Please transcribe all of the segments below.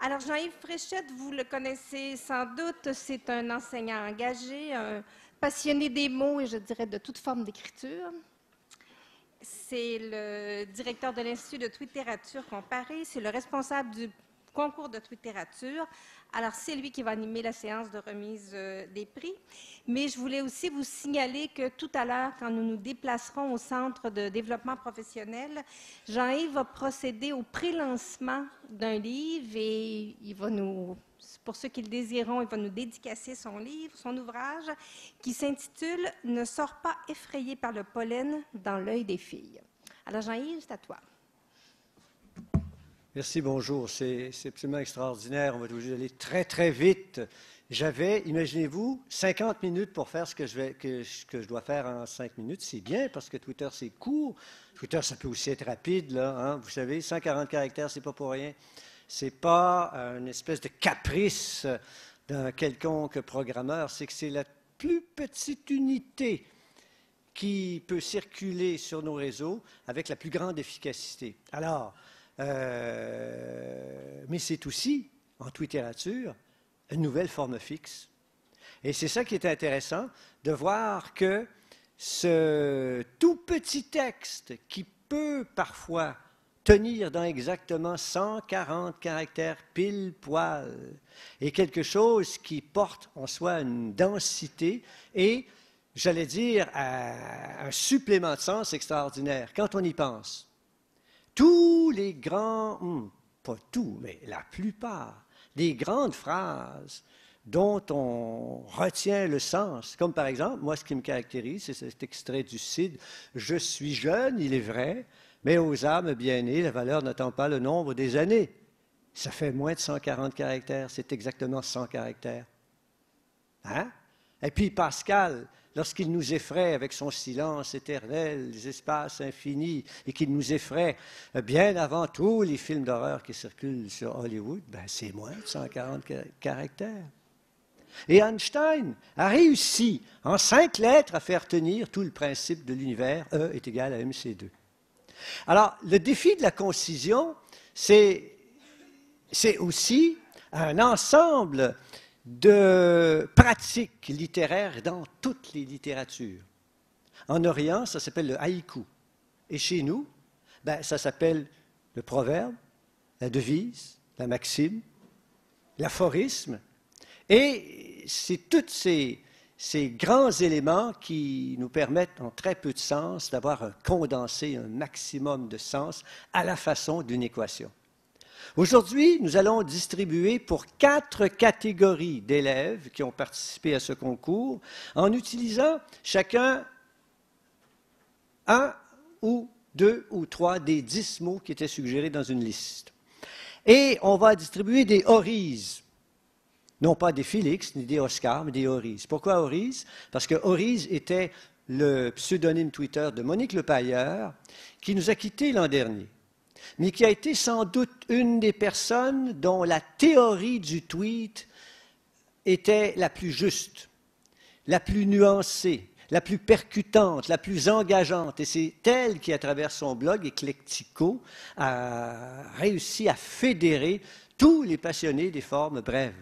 Alors, Jean-Yves Fréchette, vous le connaissez sans doute, c'est un enseignant engagé, un passionné des mots et je dirais de toute forme d'écriture. C'est le directeur de l'Institut de littérature comparée, c'est le responsable du concours de littérature. Alors, c'est lui qui va animer la séance de remise des prix. Mais je voulais aussi vous signaler que tout à l'heure, quand nous nous déplacerons au Centre de développement professionnel, Jean-Yves va procéder au pré-lancement d'un livre et il va nous, pour ceux qui le désireront, il va nous dédicacer son livre, son ouvrage, qui s'intitule « Ne sors pas effrayé par le pollen dans l'œil des filles ». Alors, Jean-Yves, c'est à toi. Merci, bonjour. C'est absolument extraordinaire. On va être obligé d'aller très, très vite. J'avais, imaginez-vous, 50 minutes pour faire ce que je dois faire en 5 minutes. C'est bien parce que Twitter, c'est court. Twitter, ça peut aussi être rapide, là. Hein? Vous savez, 140 caractères, c'est pas pour rien. C'est pas une espèce de caprice d'un quelconque programmeur. C'est que c'est la plus petite unité qui peut circuler sur nos réseaux avec la plus grande efficacité. Alors, mais c'est aussi, en littérature, une nouvelle forme fixe. Et c'est ça qui est intéressant, de voir que ce tout petit texte qui peut parfois tenir dans exactement 140 caractères pile poil est quelque chose qui porte en soi une densité et, j'allais dire, un supplément de sens extraordinaire quand on y pense. Tous les grands, pas tous, mais la plupart, des grandes phrases dont on retient le sens, comme par exemple, moi ce qui me caractérise, c'est cet extrait du Cid, « Je suis jeune, il est vrai, mais aux âmes bien nées, la valeur n'attend pas le nombre des années. » Ça fait moins de 140 caractères, c'est exactement 100 caractères. Hein? Et puis Pascal, lorsqu'il nous effraie avec son silence éternel, les espaces infinis, et qu'il nous effraie bien avant tous les films d'horreur qui circulent sur Hollywood, ben c'est moins de 140 caractères. Et Einstein a réussi en 5 lettres à faire tenir tout le principe de l'univers, E est égal à mc2. Alors, le défi de la concision, c'est aussi un ensemble de pratiques littéraires dans toutes les littératures. En Orient, ça s'appelle le haïku. Et chez nous, ben, ça s'appelle le proverbe, la devise, la maxime, l'aphorisme. Et c'est tous ces grands éléments qui nous permettent, en très peu de sens, d'avoir un condensé, un maximum de sens à la façon d'une équation. Aujourd'hui, nous allons distribuer pour 4 catégories d'élèves qui ont participé à ce concours en utilisant chacun 1 ou 2 ou 3 des 10 mots qui étaient suggérés dans une liste. Et on va distribuer des Oris, non pas des Félix ni des Oscars, mais des Oris. Pourquoi Oris? Parce que Oris était le pseudonyme Twitter de Monique Lepailleur qui nous a quittés l'an dernier, mais qui a été sans doute une des personnes dont la théorie du tweet était la plus juste, la plus nuancée, la plus percutante, la plus engageante. Et c'est elle qui, à travers son blog Eclectico, a réussi à fédérer tous les passionnés des formes brèves.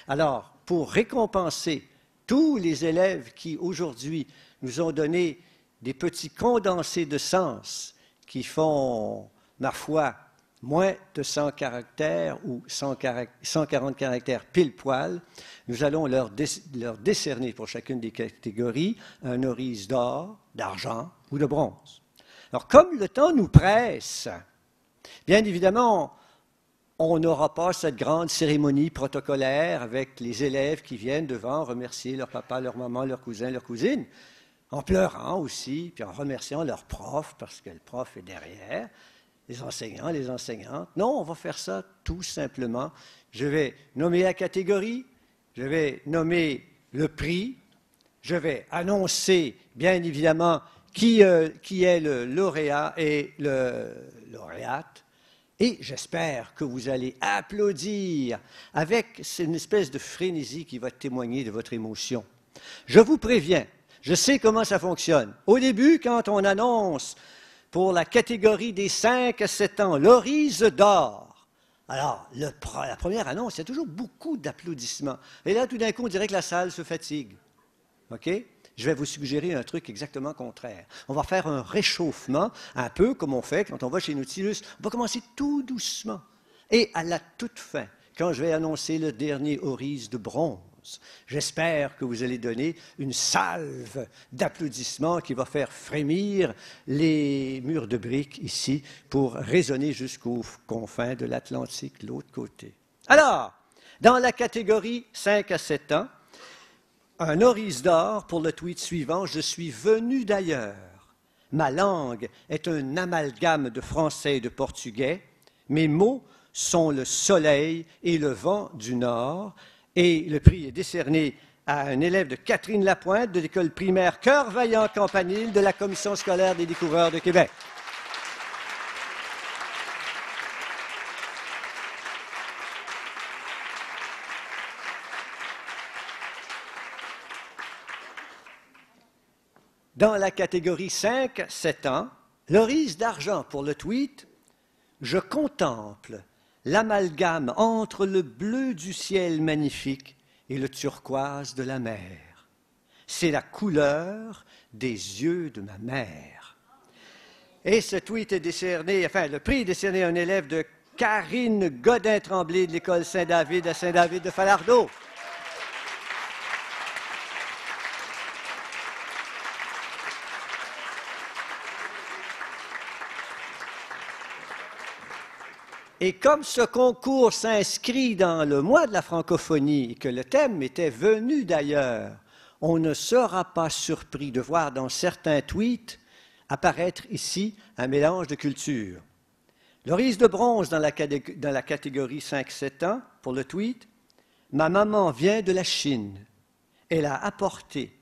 Alors, pour récompenser tous les élèves qui, aujourd'hui, nous ont donné des petits condensés de sens qui font, ma foi, moins de 100 caractères ou 140 caractères pile poil, nous allons leur décerner pour chacune des catégories un Oris d'or, d'argent ou de bronze. Alors, comme le temps nous presse, bien évidemment, on n'aura pas cette grande cérémonie protocolaire avec les élèves qui viennent devant remercier leur papa, leur maman, leur cousin, leur cousine, en pleurant aussi, puis en remerciant leur prof, parce que le prof est derrière, les enseignants, les enseignantes. Non, on va faire ça tout simplement. Je vais nommer la catégorie, je vais nommer le prix, je vais annoncer, bien évidemment, qui est le lauréat et le lauréate. Et j'espère que vous allez applaudir avec une espèce de frénésie qui va témoigner de votre émotion. Je vous préviens, je sais comment ça fonctionne. Au début, quand on annonce pour la catégorie des 5 à 7 ans, l'Oris d'or, Alors, la première annonce, il y a toujours beaucoup d'applaudissements. Et là, tout d'un coup, on dirait que la salle se fatigue. OK? Je vais vous suggérer un truc exactement contraire. On va faire un réchauffement, un peu comme on fait quand on va chez Nautilus. On va commencer tout doucement. Et à la toute fin, quand je vais annoncer le dernier Auris de bronze, j'espère que vous allez donner une salve d'applaudissements qui va faire frémir les murs de briques ici pour résonner jusqu'aux confins de l'Atlantique, de l'autre côté. Alors, dans la catégorie 5 à 7 ans, un Auris d'or pour le tweet suivant. Je suis venu d'ailleurs. Ma langue est un amalgame de français et de portugais. Mes mots sont le soleil et le vent du nord. Et le prix est décerné à un élève de Catherine Lapointe de l'école primaire Cœur Vaillant Campanile de la Commission scolaire des découvreurs de Québec. Dans la catégorie 5-7 ans, l'Auris d'argent pour le tweet. Je contemple l'amalgame entre le bleu du ciel magnifique et le turquoise de la mer. C'est la couleur des yeux de ma mère. Et ce tweet est décerné, enfin, le prix est décerné à un élève de Karine Godin-Tremblay de l'école Saint-David à Saint-David-de-Falardeau. Et comme ce concours s'inscrit dans le mois de la francophonie et que le thème était venu d'ailleurs, on ne sera pas surpris de voir dans certains tweets apparaître ici un mélange de cultures. L'Auris de bronze dans la catégorie 5-7 ans pour le tweet. Ma maman vient de la Chine. Elle a apporté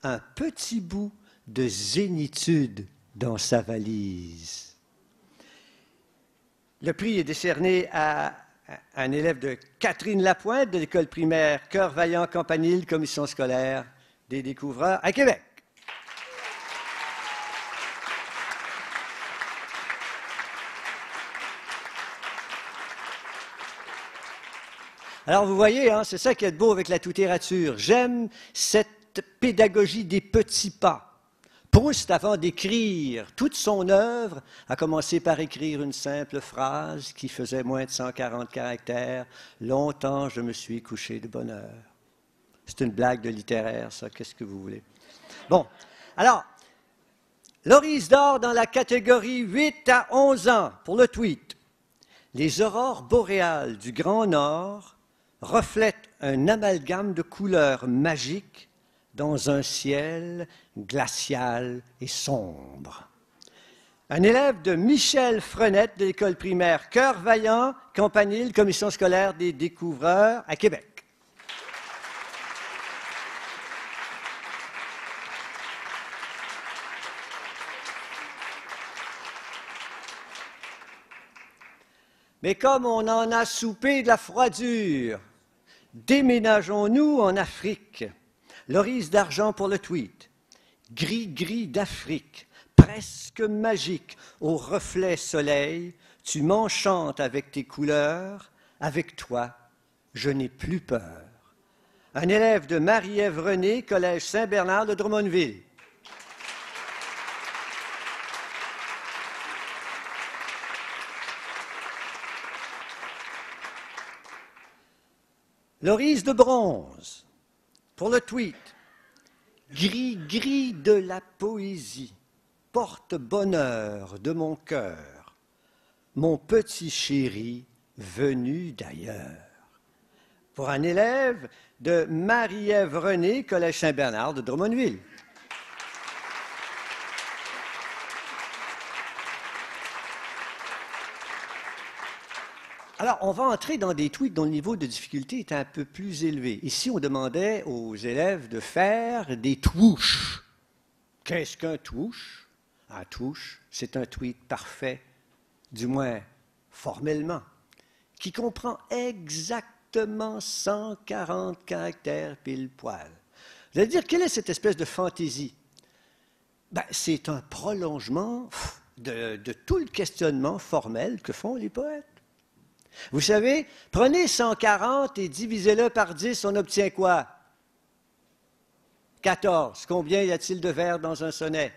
un petit bout de zénitude dans sa valise. Le prix est décerné à un élève de Catherine Lapointe de l'école primaire Cœur Vaillant Campanile, Commission scolaire des découvreurs à Québec. Alors vous voyez, hein, c'est ça qui est beau avec la littérature. J'aime cette pédagogie des petits pas. Proust, avant d'écrire toute son œuvre, a commencé par écrire une simple phrase qui faisait moins de 140 caractères. « Longtemps, je me suis couché de bonne heure. » C'est une blague de littéraire, ça. Qu'est-ce que vous voulez? Bon, alors, l'Auris d'or dans la catégorie 8 à 11 ans, pour le tweet. Les aurores boréales du Grand Nord reflètent un amalgame de couleurs magiques dans un ciel glacial et sombre. Un élève de Michel Frenette de l'école primaire Cœur Vaillant, Campanile, Commission scolaire des découvreurs à Québec. Mais comme on en a soupé de la froidure, déménageons-nous en Afrique. L'Auris d'argent pour le tweet. Gris-gris d'Afrique, presque magique, au reflet soleil, tu m'enchantes avec tes couleurs, avec toi, je n'ai plus peur. Un élève de Marie-Ève René, Collège Saint-Bernard de Drummondville. L'Auris de bronze, pour le tweet. Gris-gris de la poésie, porte-bonheur de mon cœur, mon petit chéri venu d'ailleurs. Pour un élève de Marie-Ève René, Collège Saint-Bernard de Drummondville. Alors, on va entrer dans des tweets dont le niveau de difficulté est un peu plus élevé. Ici, on demandait aux élèves de faire des twoosh. Qu'est-ce qu'un twoosh? Un twoosh, c'est un tweet parfait, du moins formellement, qui comprend exactement 140 caractères pile poil. Vous allez dire, quelle est cette espèce de fantaisie? Ben, c'est un prolongement de tout le questionnement formel que font les poètes. Vous savez, prenez 140 et divisez-le par 10, on obtient quoi? 14. Combien y a-t-il de vers dans un sonnet?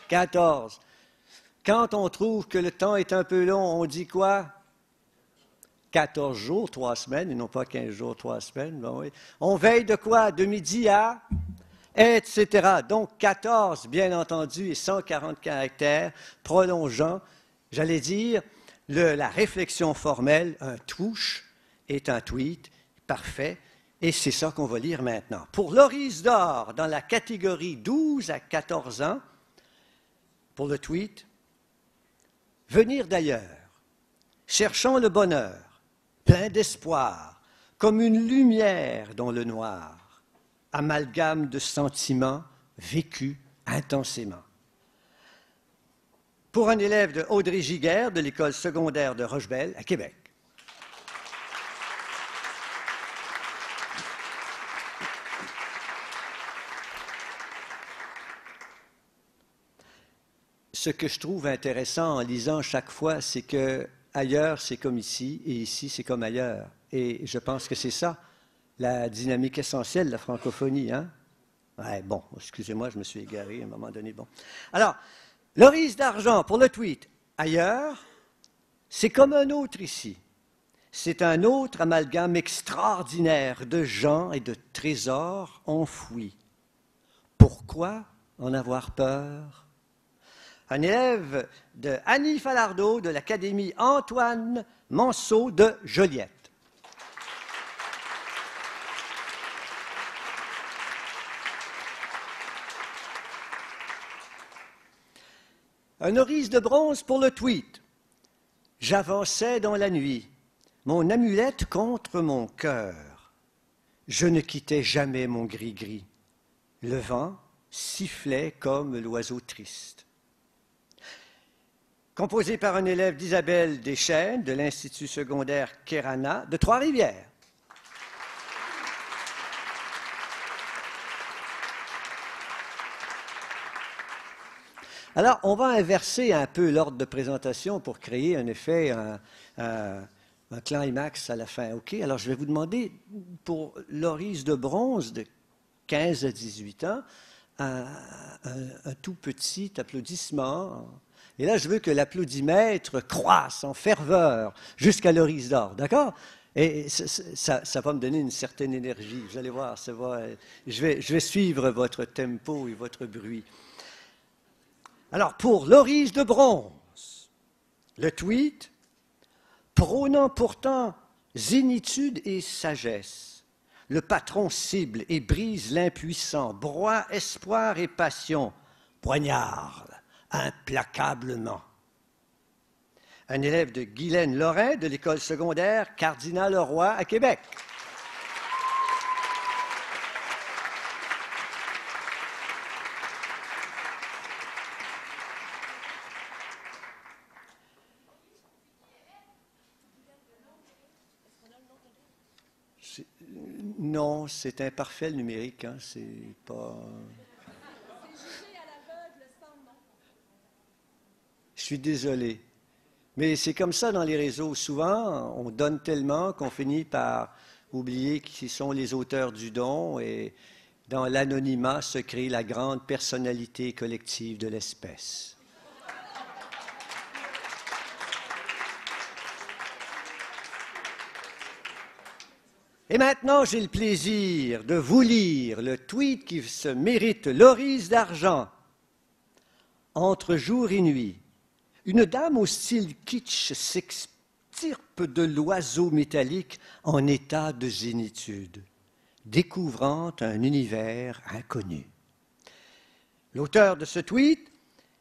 14. Quand on trouve que le temps est un peu long, on dit quoi? 14 jours, 3 semaines, et non pas 15 jours, 3 semaines. Bon, oui. On veille de quoi? De midi à... etc. Donc 14, bien entendu, et 140 caractères, prolongeant, j'allais dire, la réflexion formelle, un touche est un tweet, parfait, et c'est ça qu'on va lire maintenant. Pour Loris d'or, dans la catégorie 12 à 14 ans, pour le tweet, venir d'ailleurs, cherchons le bonheur, plein d'espoir, comme une lumière dans le noir, amalgame de sentiments vécus intensément. Pour un élève de Audrey Giguère de l'école secondaire de Rochebelle à Québec. Ce que je trouve intéressant en lisant chaque fois, c'est que ailleurs, c'est comme ici, et ici, c'est comme ailleurs. Et je pense que c'est ça, la dynamique essentielle de la francophonie. Hein? Ouais, bon, excusez-moi, je me suis égaré à un moment donné. Bon. Alors, Loris d'argent pour le tweet. Ailleurs, c'est comme un autre ici. C'est un autre amalgame extraordinaire de gens et de trésors enfouis. Pourquoi en avoir peur? Un élève de Annie Falardeau de l'Académie Antoine Manceau de Joliette. Un oris de bronze pour le tweet. J'avançais dans la nuit, mon amulette contre mon cœur. Je ne quittais jamais mon gris-gris. Le vent sifflait comme l'oiseau triste. Composé par un élève d'Isabelle Deschênes de l'Institut secondaire Kérana de Trois-Rivières. Alors, on va inverser un peu l'ordre de présentation pour créer un effet, un climax à la fin. OK? Alors, je vais vous demander, pour Loris de bronze de 15 à 18 ans, un tout petit applaudissement. Et là, je veux que l'applaudimètre croisse en ferveur jusqu'à Loris d'or. D'accord? Et ça va me donner une certaine énergie. Vous allez voir, je vais suivre votre tempo et votre bruit. Alors, pour Loris de bronze, le tweet, prônant pourtant zénitude et sagesse, le patron cible et brise l'impuissant, broie espoir et passion, poignarde implacablement. Un élève de Guylaine Lorrain de l'école secondaire Cardinal-Leroy à Québec. Non, c'est imparfait le numérique, hein, c'est pas... Je suis désolé. Mais c'est comme ça dans les réseaux. Souvent, on donne tellement qu'on finit par oublier qui sont les auteurs du don et dans l'anonymat se crée la grande personnalité collective de l'espèce. Et maintenant, j'ai le plaisir de vous lire le tweet qui se mérite Loris d'argent. Entre jour et nuit, une dame au style kitsch s'extirpe de l'oiseau métallique en état de zénitude, découvrant un univers inconnu. L'auteur de ce tweet,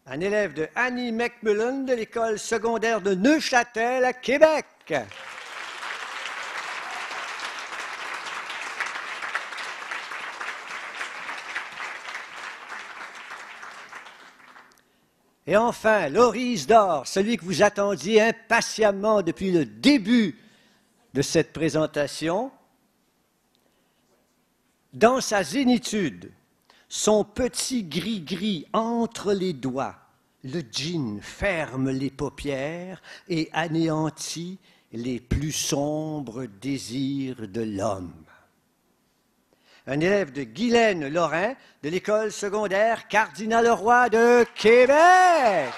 un élève de Annie McMullen de l'école secondaire de Neuchâtel à Québec. Et enfin, Loris d'or, celui que vous attendiez impatiemment depuis le début de cette présentation, dans sa zénitude, son petit gris-gris entre les doigts, le djinn ferme les paupières et anéantit les plus sombres désirs de l'homme. Un élève de Guylaine Lorrain de l'école secondaire Cardinal-Leroy de Québec.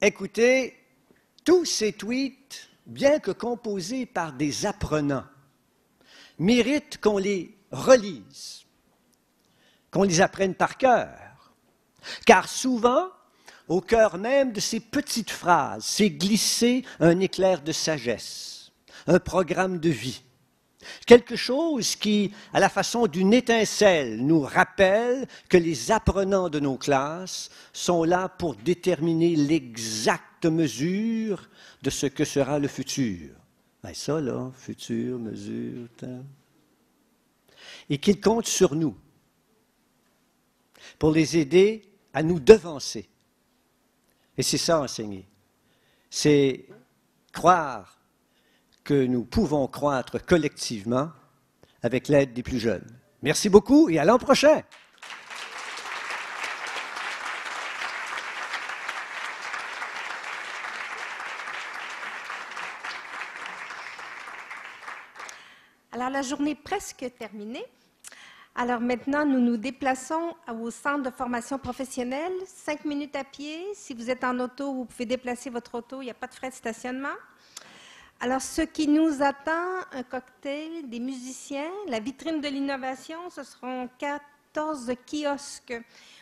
Écoutez, tous ces tweets, bien que composés par des apprenants, méritent qu'on les relise, qu'on les apprenne par cœur. Car souvent, au cœur même de ces petites phrases, s'est glissé un éclair de sagesse, un programme de vie. Quelque chose qui, à la façon d'une étincelle, nous rappelle que les apprenants de nos classes sont là pour déterminer l'exacte mesure de ce que sera le futur. Ben ça, là, futur, mesure, temps. Et qu'ils comptent sur nous pour les aider à nous devancer. Et c'est ça, enseigner. C'est croire que nous pouvons croître collectivement avec l'aide des plus jeunes. Merci beaucoup et à l'an prochain. Alors, la journée est presque terminée. Alors maintenant, nous nous déplaçons au centre de formation professionnelle, 5 minutes à pied. Si vous êtes en auto, vous pouvez déplacer votre auto, il n'y a pas de frais de stationnement. Alors, ce qui nous attend, un cocktail, des musiciens, la vitrine de l'innovation, ce seront 14 kiosques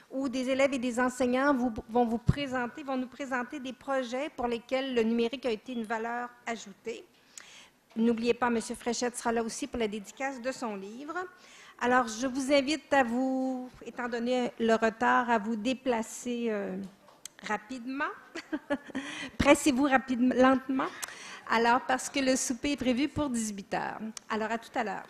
où des élèves et des enseignants vont nous présenter des projets pour lesquels le numérique a été une valeur ajoutée. N'oubliez pas, M. Fréchette sera là aussi pour la dédicace de son livre. Alors, je vous invite à vous, étant donné le retard, à vous déplacer rapidement. Pressez-vous lentement. Alors, parce que le souper est prévu pour 18 h. Alors, à tout à l'heure.